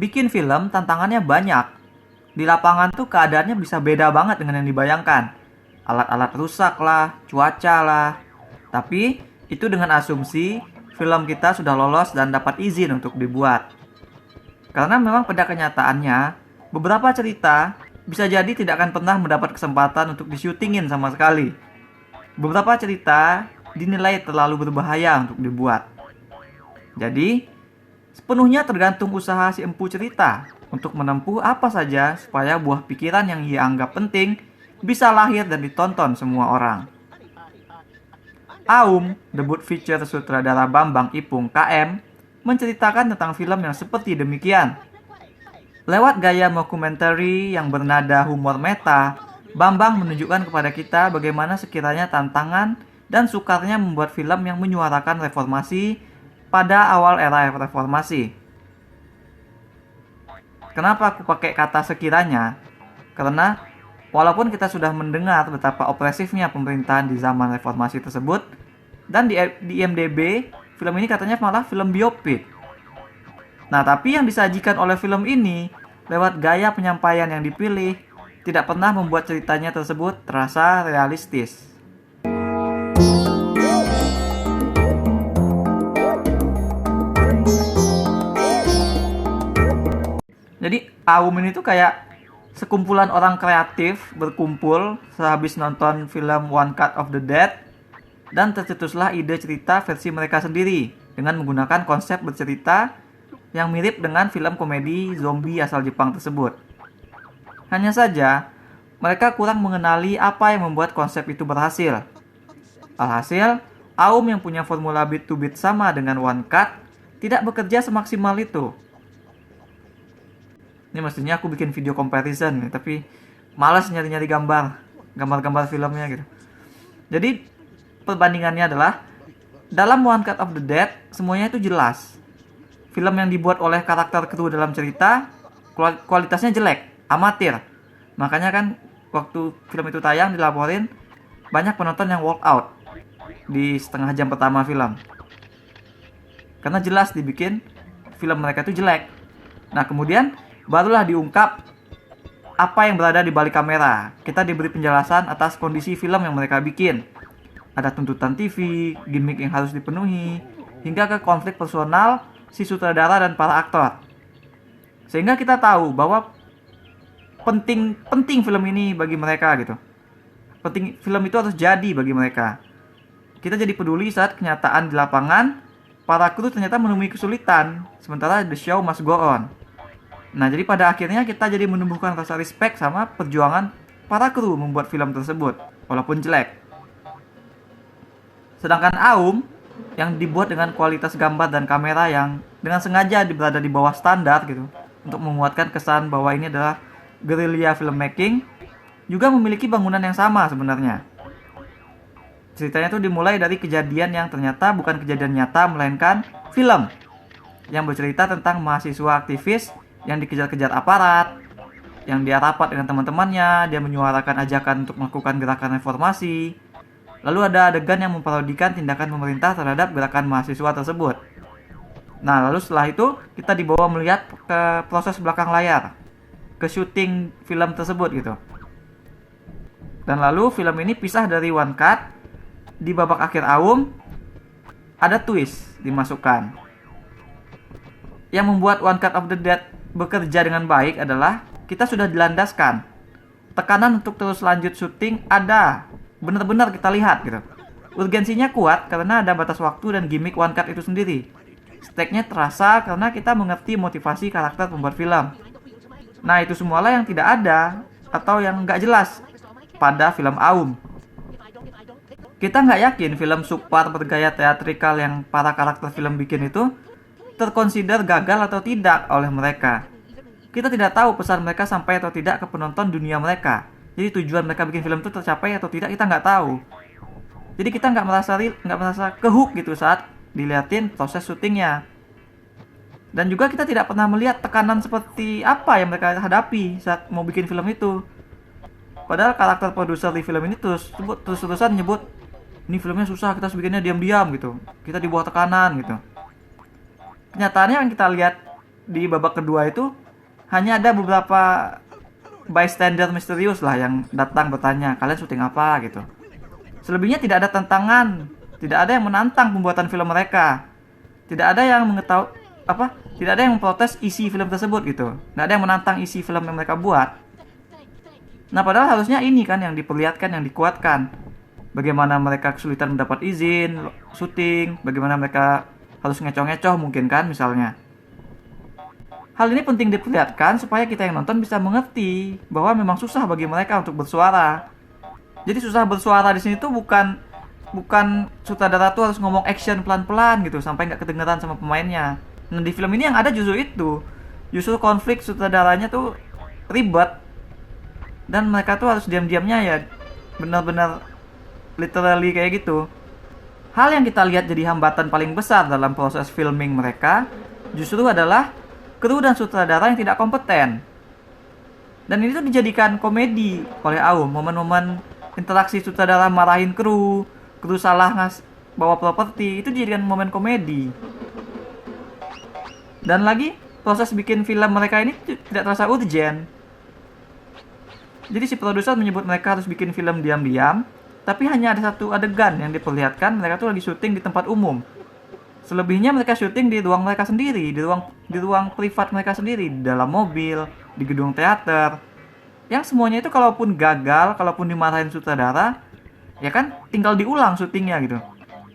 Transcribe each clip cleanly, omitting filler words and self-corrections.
bikin film tantangannya banyak. Di lapangan tuh keadaannya bisa beda banget dengan yang dibayangkan. Alat-alat rusak lah, cuaca lah. Tapi itu dengan asumsi film kita sudah lolos dan dapat izin untuk dibuat. Karena memang pada kenyataannya, beberapa cerita bisa jadi tidak akan pernah mendapat kesempatan untuk disyutingin sama sekali. Beberapa cerita dinilai terlalu berbahaya untuk dibuat. Jadi, sepenuhnya tergantung usaha si empu cerita untuk menempuh apa saja supaya buah pikiran yang ia anggap penting bisa lahir dan ditonton semua orang. Aum, debut feature sutradara Bambang Ipung KM, menceritakan tentang film yang seperti demikian. Lewat gaya mockumentary yang bernada humor meta, Bambang menunjukkan kepada kita bagaimana sekiranya tantangan dan sukarnya membuat film yang menyuarakan reformasi pada awal era reformasi. Kenapa aku pakai kata sekiranya? Karena walaupun kita sudah mendengar betapa opresifnya pemerintahan di zaman reformasi tersebut, dan di IMDb, film ini katanya malah film biopik. Nah, tapi yang disajikan oleh film ini, lewat gaya penyampaian yang dipilih, tidak pernah membuat ceritanya tersebut terasa realistis. Jadi Aum ini tuh kayak sekumpulan orang kreatif berkumpul sehabis nonton film One Cut of the Dead, dan tercetuslah ide cerita versi mereka sendiri dengan menggunakan konsep bercerita yang mirip dengan film komedi zombie asal Jepang tersebut. Hanya saja, mereka kurang mengenali apa yang membuat konsep itu berhasil. Alhasil, Aum yang punya formula beat to beat sama dengan One Cut tidak bekerja semaksimal itu. Ini mestinya aku bikin video comparison nih, tapi malas nyari-nyari gambar-gambar filmnya gitu. Jadi perbandingannya adalah dalam One Cut of the Dead semuanya itu jelas. Film yang dibuat oleh karakter kru dalam cerita kualitasnya jelek, amatir. Makanya kan waktu film itu tayang dilaporin banyak penonton yang walk out di setengah jam pertama film. Karena jelas dibikin film mereka itu jelek. Nah, kemudian barulah diungkap apa yang berada di balik kamera. Kita diberi penjelasan atas kondisi film yang mereka bikin. Ada tuntutan TV, gimmick yang harus dipenuhi, hingga ke konflik personal si sutradara dan para aktor. Sehingga kita tahu bahwa penting film ini bagi mereka gitu. Penting film itu harus jadi bagi mereka. Kita jadi peduli saat kenyataan di lapangan para kru ternyata menemui kesulitan, sementara the show must go on. Nah, jadi pada akhirnya kita jadi menumbuhkan rasa respect sama perjuangan para kru membuat film tersebut, walaupun jelek. Sedangkan Aum, yang dibuat dengan kualitas gambar dan kamera yang dengan sengaja berada di bawah standar gitu, untuk menguatkan kesan bahwa ini adalah guerrilla filmmaking, juga memiliki bangunan yang sama sebenarnya. Ceritanya tuh dimulai dari kejadian yang ternyata bukan kejadian nyata, melainkan film yang bercerita tentang mahasiswa aktivis yang dikejar-kejar aparat, yang dia rapat dengan teman-temannya, dia menyuarakan ajakan untuk melakukan gerakan reformasi. Lalu ada adegan yang memparodikan tindakan pemerintah terhadap gerakan mahasiswa tersebut. Nah, lalu setelah itu kita dibawa melihat ke proses belakang layar, ke syuting film tersebut gitu. Dan lalu film ini pisah dari One Cut. Di babak akhir Aum ada twist dimasukkan. Yang membuat One Cut of the Dead bekerja dengan baik adalah kita sudah dilandaskan. Tekanan untuk terus lanjut syuting ada, benar-benar kita lihat gitu. Urgensinya kuat karena ada batas waktu dan gimmick One Cut itu sendiri. Stakenya terasa karena kita mengerti motivasi karakter pembuat film. Nah, itu semualah yang tidak ada atau yang nggak jelas pada film Aum. Kita nggak yakin film super bergaya teatrikal yang para karakter film bikin itu terkonsider gagal atau tidak oleh mereka. Kita tidak tahu pesan mereka sampai atau tidak ke penonton dunia mereka. Jadi tujuan mereka bikin film itu tercapai atau tidak kita nggak tahu. Jadi kita nggak merasa kehook gitu saat diliatin proses syutingnya. Dan juga kita tidak pernah melihat tekanan seperti apa yang mereka hadapi saat mau bikin film itu. Padahal karakter produser di film ini terus-terusan nyebut ini filmnya susah, kita harus bikinnya diam-diam gitu. Kita di bawah tekanan gitu. Kenyataannya yang kita lihat di babak kedua itu hanya ada beberapa bystander misterius lah yang datang bertanya, kalian syuting apa gitu. Selebihnya tidak ada tantangan, tidak ada yang menantang pembuatan film mereka, tidak ada yang tidak ada yang memprotes isi film tersebut gitu, nggak ada yang menantang isi film yang mereka buat. Nah padahal harusnya ini kan yang diperlihatkan, yang dikuatkan, bagaimana mereka kesulitan mendapat izin syuting, bagaimana mereka harus ngecoh-ngecoh mungkin kan misalnya. Hal ini penting diperlihatkan supaya kita yang nonton bisa mengerti bahwa memang susah bagi mereka untuk bersuara. Jadi susah bersuara di sini tuh bukan sutradara tuh harus ngomong action pelan-pelan gitu sampai nggak kedengeran sama pemainnya. Nah di film ini yang ada justru itu, justru konflik sutradaranya tuh ribet dan mereka tuh harus diam-diamnya ya benar-benar literally kayak gitu. Hal yang kita lihat jadi hambatan paling besar dalam proses filming mereka justru adalah kru dan sutradara yang tidak kompeten. Dan ini tuh dijadikan komedi oleh Aum. Momen-momen interaksi sutradara marahin kru salah bawa properti, itu dijadikan momen komedi. Dan lagi, proses bikin film mereka ini tidak terasa urgent. Jadi si produser menyebut mereka harus bikin film diam-diam, tapi hanya ada satu adegan yang diperlihatkan mereka tuh lagi syuting di tempat umum. Selebihnya mereka syuting di ruang mereka sendiri, di ruang privat mereka sendiri, di dalam mobil, di gedung teater. Yang semuanya itu kalaupun gagal, kalaupun dimarahin sutradara, ya kan tinggal diulang syutingnya gitu.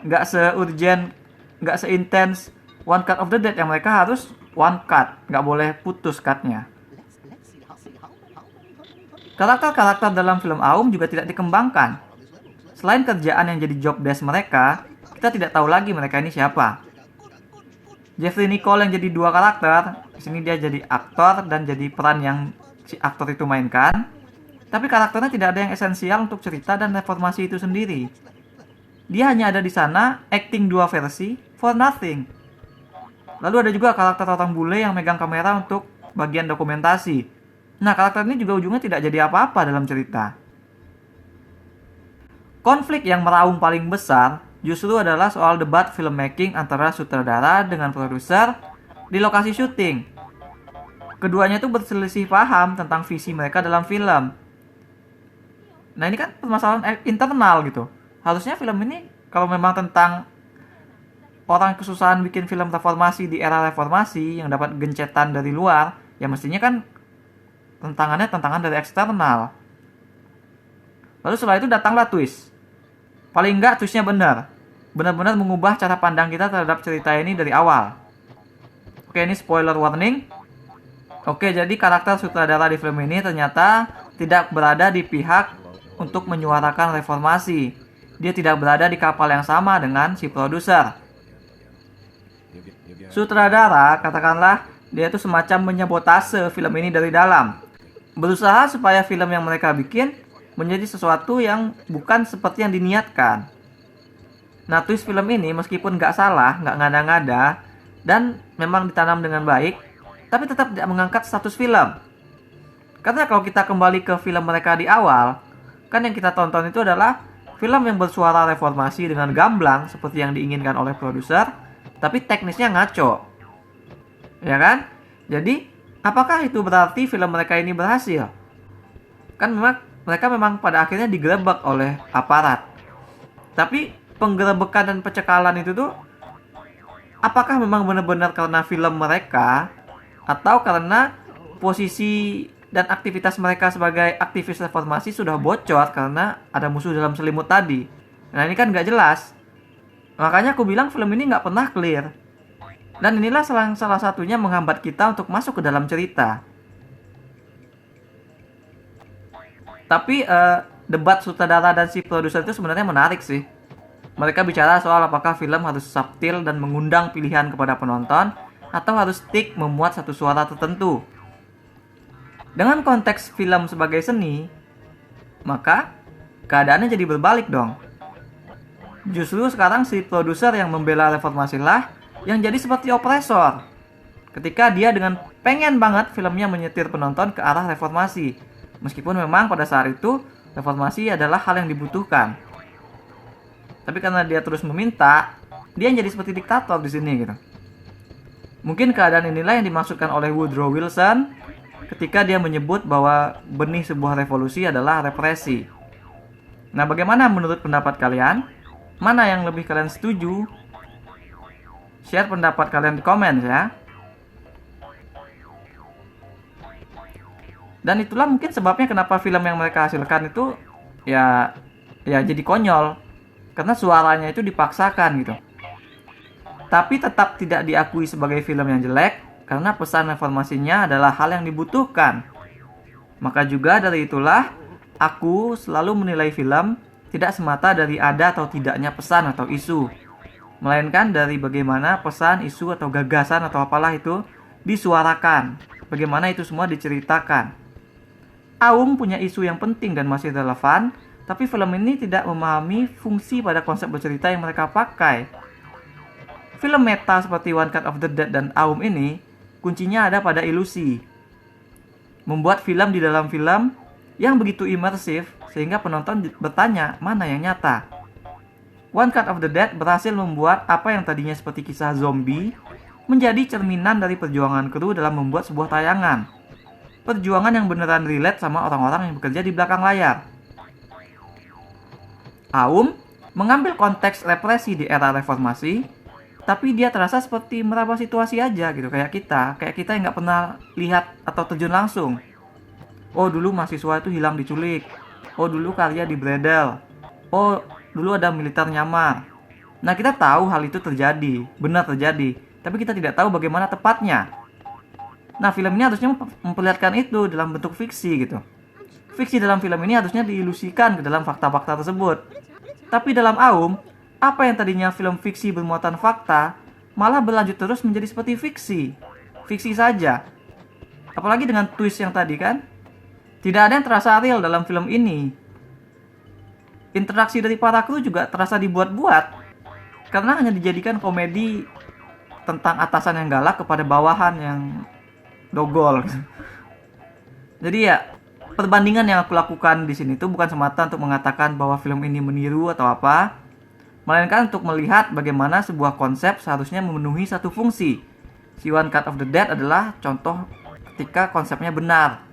Nggak se-urgent, nggak se-intense One Cut of the Dead yang mereka harus one cut, nggak boleh putus cutnya. Karakter-karakter dalam film Aum juga tidak dikembangkan. Selain kerjaan yang jadi job desk mereka, kita tidak tahu lagi mereka ini siapa. Jeffrey Nicole yang jadi dua karakter, di sini dia jadi aktor dan jadi peran yang si aktor itu mainkan. Tapi karakternya tidak ada yang esensial untuk cerita dan reformasi itu sendiri. Dia hanya ada di sana, acting dua versi, for nothing. Lalu ada juga karakter orang bule yang megang kamera untuk bagian dokumentasi. Nah, karakter ini juga ujungnya tidak jadi apa-apa dalam cerita. Konflik yang meraung paling besar justru adalah soal debat filmmaking antara sutradara dengan produser di lokasi syuting. Keduanya itu berselisih paham tentang visi mereka dalam film. Nah ini kan permasalahan internal gitu. Harusnya film ini kalau memang tentang orang kesusahan bikin film reformasi di era reformasi yang dapat gencetan dari luar, ya mestinya kan tantangan dari eksternal. Lalu setelah itu datanglah twist. Paling enggak twistnya benar-benar mengubah cara pandang kita terhadap cerita ini dari awal. Oke, ini spoiler warning. Oke, jadi karakter sutradara di film ini ternyata tidak berada di pihak untuk menyuarakan reformasi. Dia tidak berada di kapal yang sama dengan si produser. Sutradara, katakanlah, dia itu semacam menyabotase film ini dari dalam. Berusaha supaya film yang mereka bikin menjadi sesuatu yang bukan seperti yang diniatkan. Nah, twist film ini meskipun nggak salah, nggak ngada-ngada, dan memang ditanam dengan baik, tapi tetap tidak mengangkat status film. Karena kalau kita kembali ke film mereka di awal, kan yang kita tonton itu adalah film yang bersuara reformasi dengan gamblang seperti yang diinginkan oleh produser, tapi teknisnya ngaco. Ya kan? Jadi, apakah itu berarti film mereka ini berhasil? Kan mereka memang pada akhirnya digerebek oleh aparat. Tapi penggerebekan dan pencekalan itu tuh apakah memang benar-benar karena film mereka atau karena posisi dan aktivitas mereka sebagai aktivis reformasi sudah bocor karena ada musuh dalam selimut tadi? Nah ini kan nggak jelas. Makanya aku bilang film ini nggak pernah clear. Dan inilah salah satunya menghambat kita untuk masuk ke dalam cerita. Tapi debat sutradara dan si produser itu sebenarnya menarik sih. Mereka bicara soal apakah film harus subtil dan mengundang pilihan kepada penonton atau harus stick memuat satu suara tertentu. Dengan konteks film sebagai seni, maka keadaannya jadi berbalik dong. Justru sekarang si produser yang membela reformasi lah yang jadi seperti opresor. Ketika dia dengan pengen banget filmnya menyetir penonton ke arah reformasi. Meskipun memang pada saat itu reformasi adalah hal yang dibutuhkan. Tapi karena dia terus meminta, dia jadi seperti diktator di sini gitu. Mungkin keadaan inilah yang dimaksudkan oleh Woodrow Wilson ketika dia menyebut bahwa benih sebuah revolusi adalah represi. Nah, bagaimana menurut pendapat kalian? Mana yang lebih kalian setuju? Share pendapat kalian di komen ya. Dan itulah mungkin sebabnya kenapa film yang mereka hasilkan itu ya jadi konyol. Karena suaranya itu dipaksakan gitu. Tapi tetap tidak diakui sebagai film yang jelek karena pesan reformasinya adalah hal yang dibutuhkan. Maka juga dari itulah aku selalu menilai film tidak semata dari ada atau tidaknya pesan atau isu, melainkan dari bagaimana pesan, isu atau gagasan atau apalah itu disuarakan, bagaimana itu semua diceritakan. Aum punya isu yang penting dan masih relevan, tapi film ini tidak memahami fungsi pada konsep bercerita yang mereka pakai. Film meta seperti One Cut of the Dead dan Aum ini, kuncinya ada pada ilusi. Membuat film di dalam film yang begitu imersif, sehingga penonton bertanya mana yang nyata. One Cut of the Dead berhasil membuat apa yang tadinya seperti kisah zombie, menjadi cerminan dari perjuangan kru dalam membuat sebuah tayangan. Perjuangan yang beneran relate sama orang-orang yang bekerja di belakang layar. Aum mengambil konteks represi di era reformasi, tapi dia terasa seperti meraba situasi aja gitu, kayak kita yang nggak pernah lihat atau terjun langsung. Oh, dulu mahasiswa itu hilang diculik. Oh, dulu karya dibredel. Oh, dulu ada militer nyamar. Nah, kita tahu hal itu terjadi, benar terjadi, tapi kita tidak tahu bagaimana tepatnya. Nah, film ini harusnya memperlihatkan itu dalam bentuk fiksi gitu. Fiksi dalam film ini harusnya diilusikan ke dalam fakta-fakta tersebut. Tapi dalam Aum, apa yang tadinya film fiksi bermuatan fakta, malah berlanjut terus menjadi seperti fiksi. Fiksi saja. Apalagi dengan twist yang tadi kan. Tidak ada yang terasa real dalam film ini. Interaksi dari para kru juga terasa dibuat-buat. Karena hanya dijadikan komedi tentang atasan yang galak kepada bawahan yang dogol. Jadi ya, perbandingan yang aku lakukan di sini tuh bukan semata untuk mengatakan bahwa film ini meniru atau apa, melainkan untuk melihat bagaimana sebuah konsep seharusnya memenuhi satu fungsi. Si One Cut of the Dead adalah contoh ketika konsepnya benar,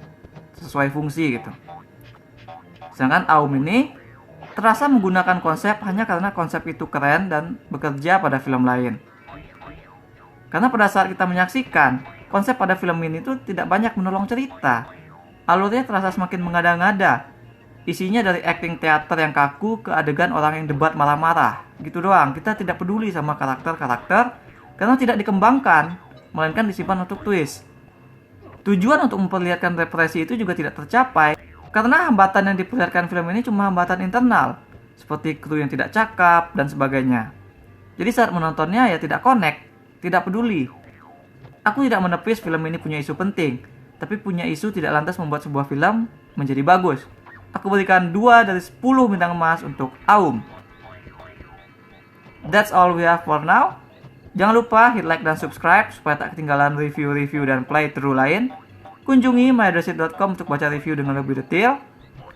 sesuai fungsi gitu. Sedangkan Aum ini terasa menggunakan konsep hanya karena konsep itu keren dan bekerja pada film lain. Karena pada saat kita menyaksikan, konsep pada film ini tuh tidak banyak menolong cerita. Alurnya terasa semakin mengada-ngada. Isinya dari acting teater yang kaku ke adegan orang yang debat marah-marah. Gitu doang, kita tidak peduli sama karakter-karakter karena tidak dikembangkan, melainkan disimpan untuk twist. Tujuan untuk memperlihatkan represi itu juga tidak tercapai karena hambatan yang diperlihatkan film ini cuma hambatan internal, seperti kru yang tidak cakap dan sebagainya. Jadi saat menontonnya ya tidak connect, tidak peduli. Aku tidak menepis film ini punya isu penting, tapi punya isu tidak lantas membuat sebuah film menjadi bagus. Aku berikan 2 dari 10 bintang emas untuk Aum. That's all we have for now. Jangan lupa hit like dan subscribe supaya tak ketinggalan review-review dan playthrough lain. Kunjungi mydershit.com untuk baca review dengan lebih detail.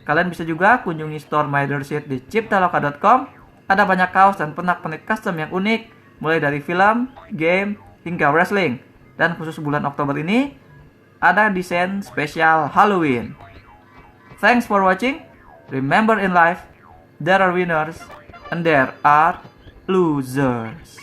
Kalian bisa juga kunjungi store mydershit di ciptaloka.com. Ada banyak kaos dan pernak-pernik custom yang unik, mulai dari film, game, hingga wrestling. Dan khusus bulan Oktober ini, ada desain spesial Halloween. Thanks for watching. Remember in life, there are winners and there are losers.